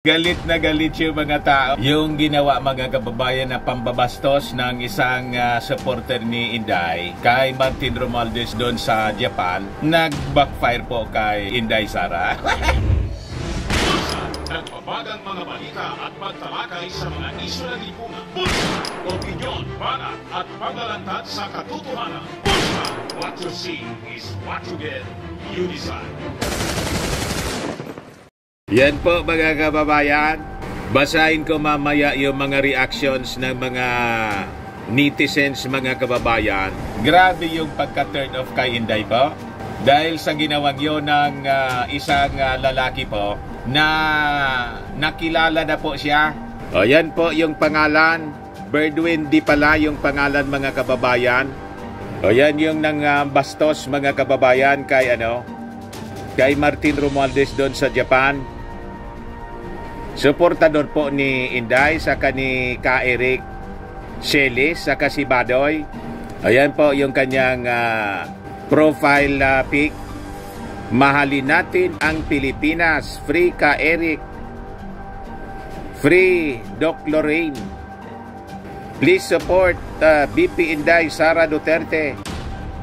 Galit na galit yung mga tao. Yung ginawa mga kababayan na pambabastos ng isang supporter ni Inday kay Martin Romualdez doon sa Japan, nag-backfire po kay Inday Sara. Nagbabagang mga balita at pagtalakay sa mga isyu ng lipunan. Bulsa, opinyon, banat at paglalantad sa katotohanan. Bulsa, what you see is what you get. You decide. Yan po mga kababayan. Basahin ko mamaya yung mga reactions ng mga netizens mga kababayan. Grabe yung pagka-turn off kay Inday po. Dahil sa ginawang yun ng isang lalaki po na nakilala na po siya. O yan po yung pangalan. Birdwin di pala yung pangalan mga kababayan. O yan yung nang bastos mga kababayan kay kay Martin Romualdez doon sa Japan. Suportador po ni Inday saka ni Ka Eric Celis saka si Badoy. Ayan po yung kanyang profile pic. Mahalin natin ang Pilipinas. Free Ka Eric. Free Doc Lorraine. Please support BP Inday Sara Duterte.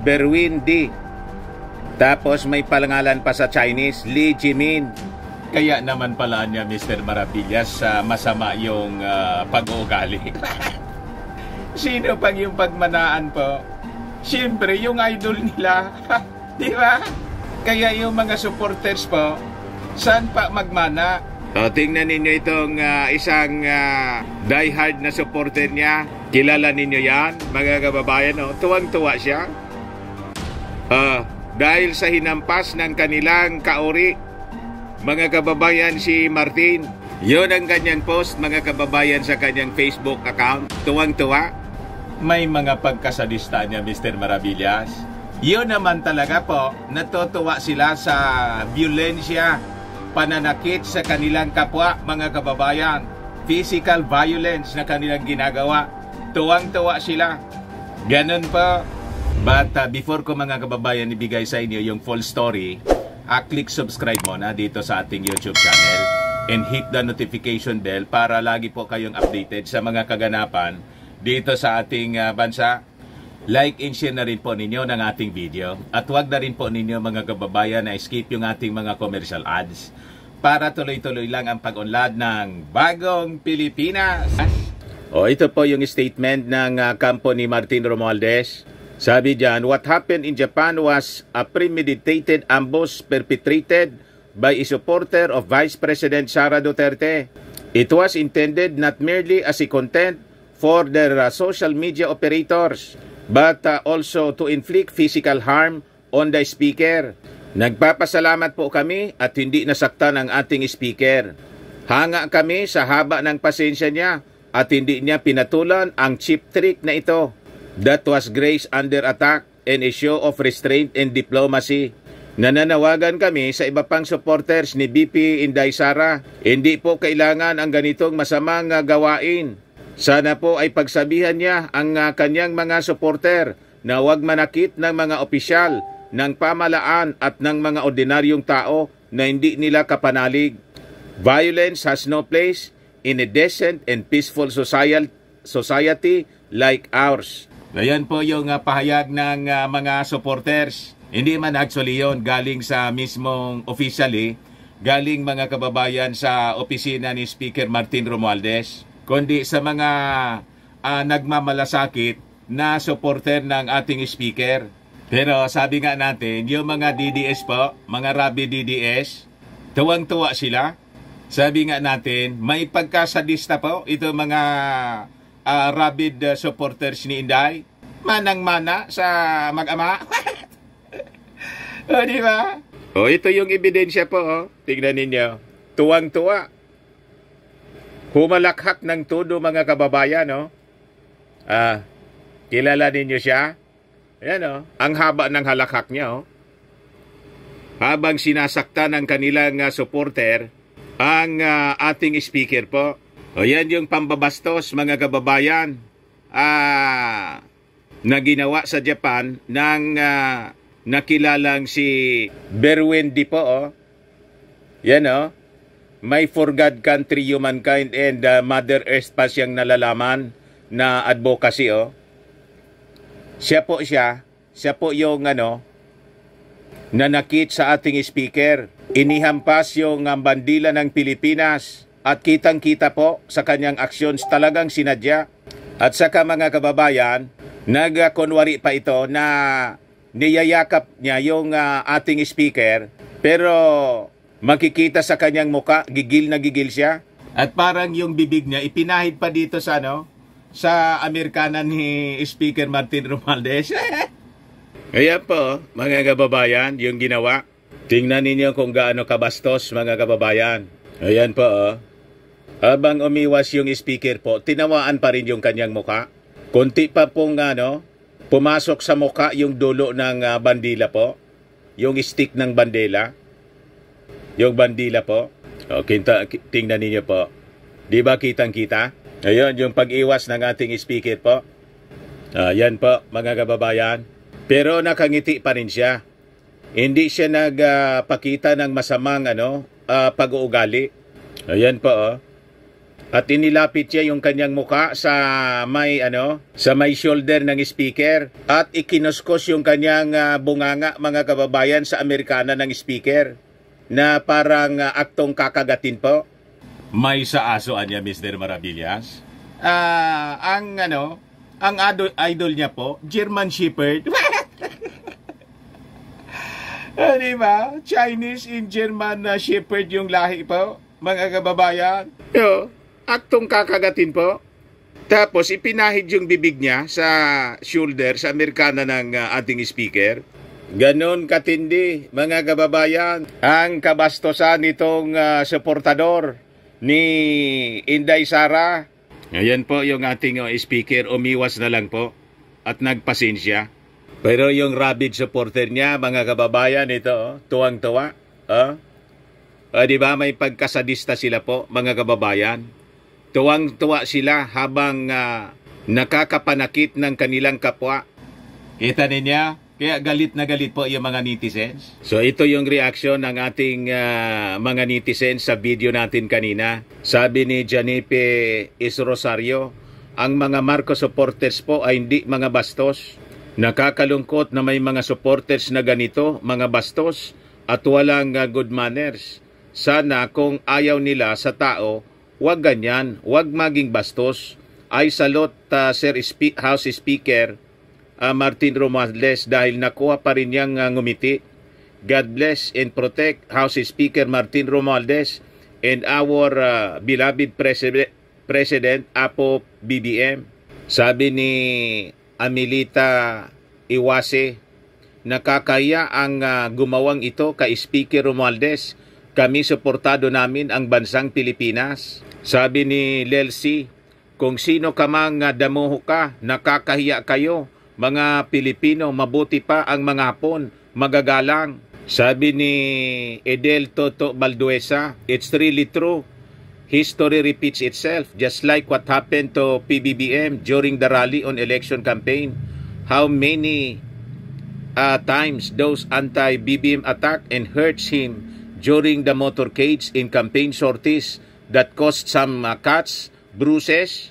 Berwin D. Tapos may palangalan pa sa Chinese, Lee Jimin. Kaya naman pala niya Mr. Maravillas masama yung pag-uugali. Sino pang yung pagmanaan po? Siyempre yung idol nila. Di ba? Kaya yung mga supporters po, saan pa magmana? O, tingnan ninyo itong isang diehard na supporter niya. Kilala ninyo yan, mga kababayan. Tuwang-tuwa siya. Dahil sa hinampas ng kanilang kaori, mga kababayan, si Martin. Yun ang kanyang post, mga kababayan, sa kanyang Facebook account. Tuwang-tuwa. May mga pagkasadista niya, Mr. Maravillas. Yun naman talaga po, natutuwa sila sa violensya, pananakit sa kanilang kapwa, mga kababayan. Physical violence na kanilang ginagawa. Tuwang-tuwa sila. Ganun po. But before ko mga kababayan ibigay sa inyo yung full story, click subscribe muna dito sa ating YouTube channel and hit the notification bell para lagi po kayong updated sa mga kaganapan dito sa ating bansa. Like and share na rin po ninyo ng ating video at huwag na rin po ninyo mga kababayan na skip yung ating mga commercial ads para tuloy-tuloy lang ang pag-unlad ng Bagong Pilipinas. Ito po yung statement ng kampo ni Martin Romualdez. Sabi diyan, what happened in Japan was a premeditated ambush perpetrated by a supporter of Vice President Sara Duterte. It was intended not merely as a content for their social media operators, but also to inflict physical harm on the speaker. Nagpapasalamat po kami at hindi nasaktan ang ating speaker. Hanga kami sa haba ng pasensya niya at hindi niya pinatulan ang cheap trick na ito. That was grace under attack and a show of restraint and diplomacy. Nananawagan kami sa iba pang supporters ni BP Inday Sara. Hindi po kailangan ang ganitong masamang gawain. Sana po ay pagsabihan niya ang kanyang mga supporter na huwag manakit ng mga opisyal, ng pamalaan at ng mga ordinaryong tao na hindi nila kapanalig. Violence has no place in a decent and peaceful society like ours. Ayan po yung pahayag ng mga supporters. Hindi man actually yon galing sa mismong officially, galing mga kababayan sa opisina ni Speaker Martin Romualdez, kundi sa mga nagmamalasakit na supporter ng ating speaker. Pero sabi nga natin, yung mga DDS po, mga Rabi DDS, tuwang-tuwa sila. Sabi nga natin, may pagkasadista po ito mga rabid supporters ni Inday. Manang-mana sa mag-ama. Di ba? Ito yung ebidensya po. Tingnan ninyo. Tuwang-tuwa. Humalakhak ng todo mga kababayan. Kilala ninyo siya? Ayan, ang haba ng halakhak niya. Habang sinasaktan ng kanilang supporter, ang ating speaker po. Yan yung pambabastos mga kababayan na ginawa sa Japan ng nakilalang si Berwin D po. Yan may For God, Country, Humankind, and Mother Earth pa siyang nalalaman na advocacy, oh. Siya po yung nanakit sa ating speaker. Inihampas yung bandila ng Pilipinas at kitang-kita po sa kanyang actions talagang sinadya. At saka mga kababayan, nagkunwari pa ito na niyayakap niya yung ating speaker, pero makikita sa kanyang muka, gigil na gigil siya. At parang yung bibig niya, ipinahid pa dito sa sa Amerikana ni Speaker Martin Romualdez. Ayan po, mga kababayan, yung ginawa. Tingnan ninyo kung gaano kabastos, mga kababayan. Ayan po, oh. Habang umiwas yung speaker po, tinawaan pa rin yung kanyang muka. Kunti pa pong pumasok sa muka yung dulo ng bandila po. Yung stick ng bandila. Yung bandila po. O, tingnan ninyo po. Di ba kitang-kita? Ayun, yung pag-iwas ng ating speaker po. Yan po, mga kababayan. Pero nakangiti pa rin siya. Hindi siya nagpakita ng masamang pag-uugali. Ayan po, oh. At inilapit siya yung kanyang muka sa may shoulder ng speaker at ikinuskos yung kanyang bunganga, mga kababayan, sa Amerikana ng speaker na parang aktong kakagatin po. May sa asoan niya, Mr. Maravillas. Ang idol niya po, German Shepherd. Diba? Chinese and German Shepherd yung lahi po, mga kababayan. Yo, aktong kakagatin po. Tapos ipinahid yung bibig niya sa shoulder, sa Amerikana ng ating speaker. Ganon katindi, mga kababayan, ang kabastosan nitong suportador ni Inday Sara. Ayan po yung ating speaker, umiwas na lang po at nagpasensya. Pero yung rabid supporter niya, mga kababayan, ito, tuwang-tuwa. Diba, may pagkasadista sila po, mga kababayan. Tuwang-tuwa sila habang nakakapanakit ng kanilang kapwa. Kita niya, kaya galit na galit po yung mga netizens. So ito yung reaction ng ating mga netizens sa video natin kanina. Sabi ni Janipe Isrosario, ang mga Marcos supporters po ay hindi mga bastos. Nakakalungkot na may mga supporters na ganito, mga bastos at walang good manners. Sana kung ayaw nila sa tao, wag ganyan, wag maging bastos. Ay salot Sir House Speaker Martin Romualdez dahil nakuha pa rin niyang ngumiti. God bless and protect House Speaker Martin Romualdez and our beloved President Apo BBM. Sabi ni Amelita Iwase, nakakaya ang gumawang ito kay Speaker Romualdez. Kami suportado namin ang bansang Pilipinas. Sabi ni Lelsi, kung sino ka mang damuho ka, nakakahiya kayo. Mga Pilipino, mabuti pa ang mga Hapon, magagalang. Sabi ni Edel Toto Balduesa, it's really true. History repeats itself, just like what happened to PBBM during the rally on election campaign. How many times those anti-BBM attack and hurts him during the motorcades in campaign sorties that caused some cuts, bruises,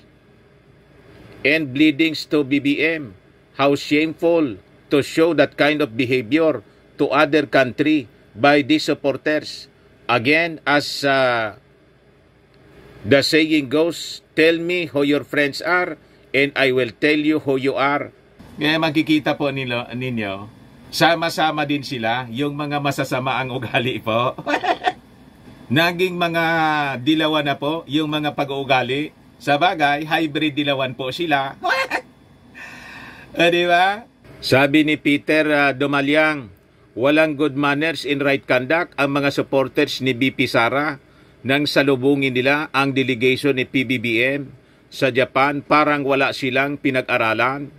and bleedings to BBM. How shameful to show that kind of behavior to other country by these supporters. Again, as the saying goes, tell me who your friends are and I will tell you who you are. Kaya makikita po ninyo, sama-sama din sila, yung mga masasama ang ugali po. Naging mga dilawan na po, yung mga pag-uugali. Sa bagay, hybrid dilawan po sila. Diba? Sabi ni Peter Domalyang, walang good manners and right conduct ang mga supporters ni BP Sara nang salubungin nila ang delegation ni PBBM sa Japan, parang wala silang pinag-aralan.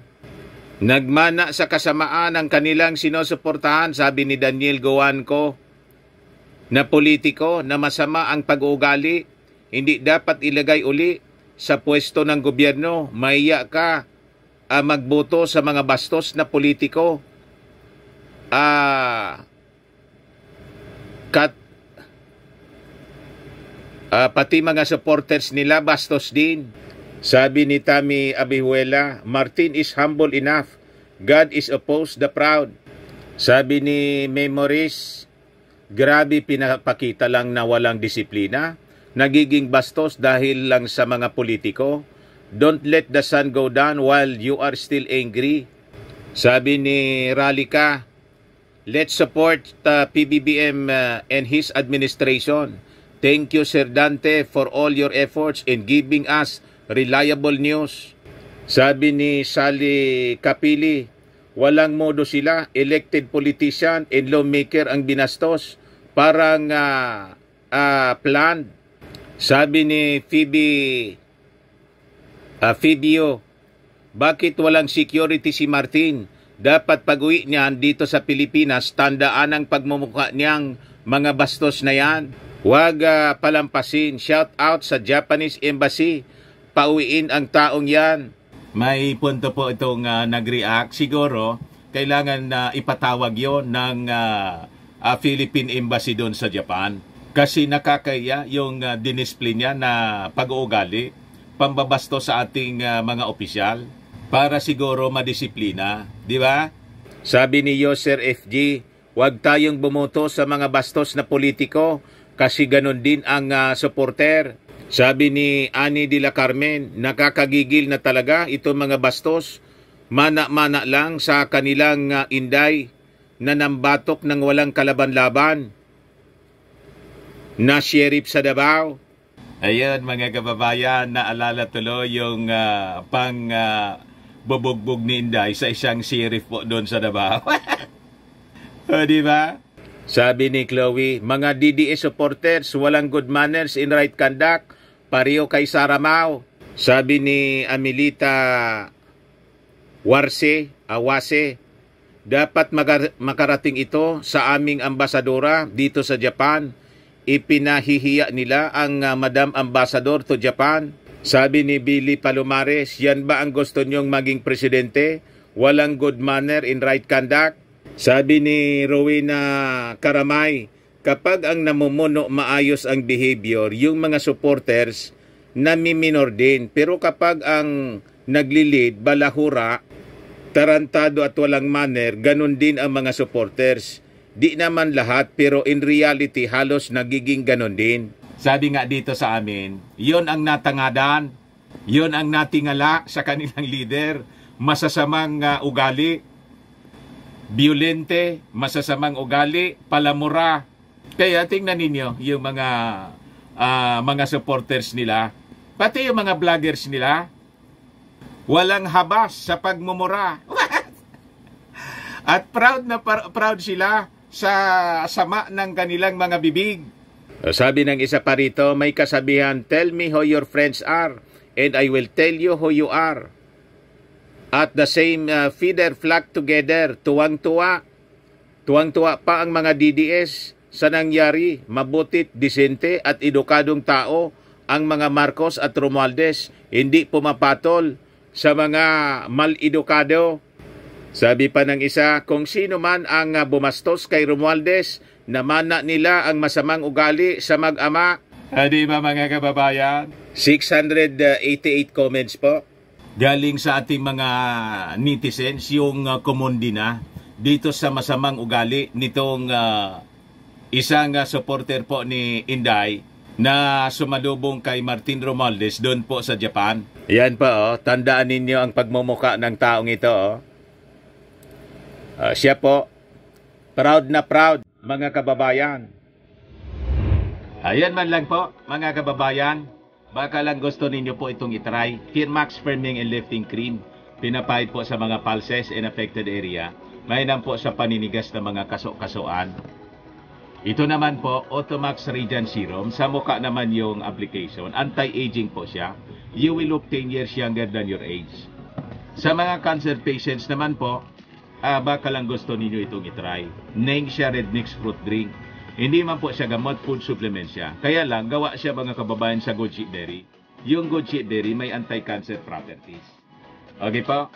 Nagmana sa kasamaan ang kanilang sinusuportahan, sabi ni Daniel Gowanco, na politiko na masama ang pag-uugali, hindi dapat ilagay uli sa pwesto ng gobyerno. Mahiya ka magboto sa mga bastos na politiko. Pati mga supporters nila bastos din. Sabi ni Tammy Abihuela, Martin is humble enough. God is opposed the proud. Sabi ni Memories, grabe pinapakita lang na walang disiplina. Nagiging bastos dahil lang sa mga politiko. Don't let the sun go down while you are still angry. Sabi ni Ralika, let's support PBBM and his administration. Thank you, Sir Dante, for all your efforts in giving us reliable news. Sabi ni Sally Kapili, walang modo sila, elected politician and lawmaker ang binastos. Parang planned. Sabi ni Fibio, bakit walang security si Martin? Dapat pag-uwi niyan dito sa Pilipinas, tandaan ang pagmumukha niyang mga bastos na yan. Huwag palampasin. Shout out sa Japanese Embassy. Pauwiin ang taong yan. May punto po itong nag-react. Siguro, kailangan na ipatawag yon ng Philippine Embassy doon sa Japan. Kasi nakakaya yung dinisplay niya na pag-uugali, pambabasto sa ating mga opisyal para siguro madisiplina. Di ba? Sabi ni Yoser FG, huwag tayong bumoto sa mga bastos na politiko kasi ganun din ang supporter. Sabi ni Ani de la Carmen, nakakagigil na talaga itong mga bastos. Mana-mana lang sa kanilang inday na nambatok ng walang kalaban-laban na sheriff sa Davao. Ayun mga kababayan, naalala tuloy yung bubugbog ni Inday sa isang sheriff po doon sa Davao. O diba? Sabi ni Chloe, mga DDS supporters, walang good manners in right conduct, pareho kay Saramao. Sabi ni Amelita Awase, dapat makarating ito sa aming ambasadora dito sa Japan. Ipinahihiya nila ang Madam Ambassador to Japan. Sabi ni Billy Palomares, yan ba ang gusto niyong maging presidente? Walang good manner in right conduct? Sabi ni Rowena Karamay, kapag ang namumuno maayos ang behavior, yung mga supporters namiminor din. Pero kapag ang naglilid, balahura, tarantado at walang manner, ganun din ang mga supporters. Di naman lahat, pero in reality, halos nagiging ganun din. Sabi nga dito sa amin, yon ang natangadan, yon ang natingala sa kanilang leader, masasamang ugali, violente, masasamang ugali, palamura. Kaya tingnan ninyo yung mga supporters nila, pati yung mga vloggers nila, walang habas sa pagmumura. At proud sila sa sama ng kanilang mga bibig. Sabi ng isa pa rito, may kasabihan, tell me who your friends are, and I will tell you who you are. At the same feeder flock together, tuwang-tuwa. Tuwang-tuwa pa ang mga DDS sa nangyari, mabutit, disente at edukadong tao ang mga Marcos at Romualdez, hindi pumapatol sa mga mal-edukado. Sabi pa ng isa, kung sino man ang bumastos kay Romualdez, namana nila ang masamang ugali sa mag-ama. Di ba mga kababayan? 688 comments po. Galing sa ating mga netizens, yung kumundi na dito sa masamang ugali nitong isang supporter po ni Inday na sumalubong kay Martin Romualdez doon po sa Japan. Yan po, tandaan ninyo ang pagmumukha ng taong ito. Siya po, proud na proud, mga kababayan. Ayan man lang po, mga kababayan. Baka lang gusto ninyo po itong itry. Firmax Firming and Lifting Cream. Pinapahid po sa mga pulses and affected area. Mainam po sa paninigas ng mga kaso-kasuan. Ito naman po, Automax Radiant Serum. Sa mukha naman yung application. Anti-aging po siya. You will look 10 years younger than your age. Sa mga cancer patients naman po, baka lang gusto ninyo itong itry. Nengxia Red Mix Fruit Drink. Hindi man po siya gamot, food supplement siya. Kaya lang, gawa siya mga kababayan sa Good Shit Berry. Yung Good Shit Berry may anti-cancer properties. Okay po?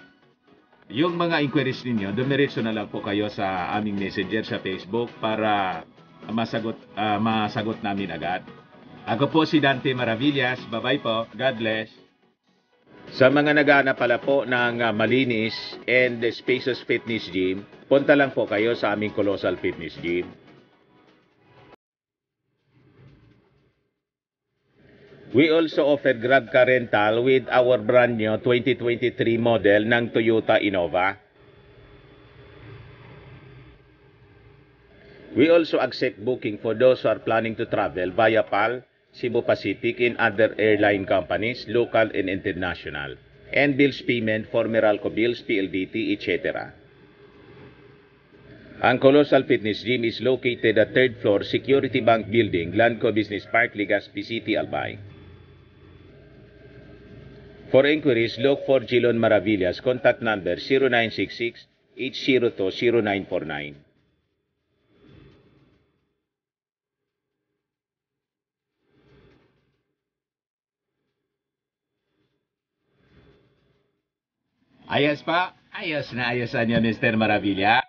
Yung mga inquiries ninyo, dumiretso na lang po kayo sa aming messenger sa Facebook para masagot namin agad. Ako po si Dante Maravillas. Bye-bye po. God bless. Sa mga naghahanap pala po ng malinis and spacious fitness gym, punta lang po kayo sa aming Colossal Fitness Gym. We also offer Grab car rental with our brand new 2023 model ng Toyota Innova. We also accept booking for those who are planning to travel via PAL, Cebu Pacific, and other airline companies, local and international, and bills payment for Meralco Bills, PLDT, etc. Ang Colossal Fitness Gym is located at 3rd floor Security Bank Building, Landco Business Park, Legazpi City, Albay. For inquiries, look for Gilon Maravillas. Contact number 0966-802-0949. Ayos pa? Ayos na ayos niya, Mr. Maravilla.